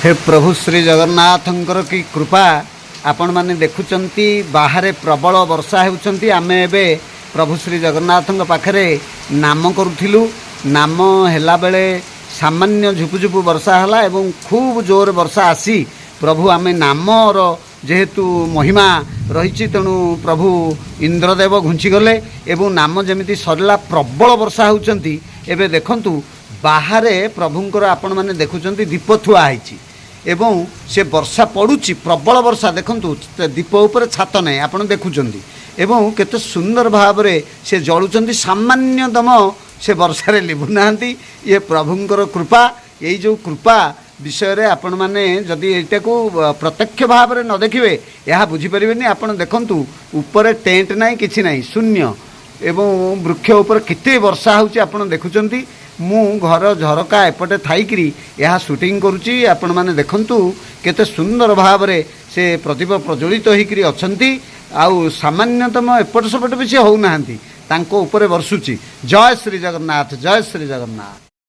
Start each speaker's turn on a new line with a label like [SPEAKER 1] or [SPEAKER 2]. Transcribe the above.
[SPEAKER 1] हे प्रभु श्री जगन्नाथंकर की कृपा आपण माने देखुचंती बाहरे प्रबल वर्षा होउचंती। आमे एबे प्रभु श्री जगन्नाथंक पाखरे नाम करूथिलु। नाम हेला बेले सामान्य झुपुझुपु वर्षा हला एवं खूब जोर वर्षा आसी प्रभु आमे नामर जेहेतु महिमा रही तेणु प्रभु इंद्रदेव घुंची गले एवं नाम जमिति सरला प्रबल वर्षा होउचंती। एबे देखंतु बाहरे प्रभुंकर आपण माने देखुचंती दीप थुआ आइछि एवं से वर्षा पड़ुची प्रबल वर्षा देखंतु दीप ऊपर छात नहीं आपण देखुचंती एवं केते सुंदर भाव रे से जळुचंती। सामान्यतम से वर्षा रे लिभु नाहंती। ये प्रभुंकर कृपा। यही जो कृपा विषय रे आपण माने जदि एटा को प्रत्यक्ष भाव रे न देखिबे यह बुझी परिबेनी। आपण देखंतु ऊपर टेंट नाही किछि नाही शून्य एवं वृक्ष ऊपर केते वर्षा होउची आपण देखुचंती। मु घर झरका एपटे थाइकरी यह शूटिंग करुच्ची। आपण माने देखंतु केते सुंदर भाव रे से प्रतिभा प्रज्वलित होइकरी अछंती। आउ सामान्यतम एपट सेपट भी से होउ नाहंती तांको ऊपर वर्षुची। जय श्री जगन्नाथ, जय श्री जगन्नाथ।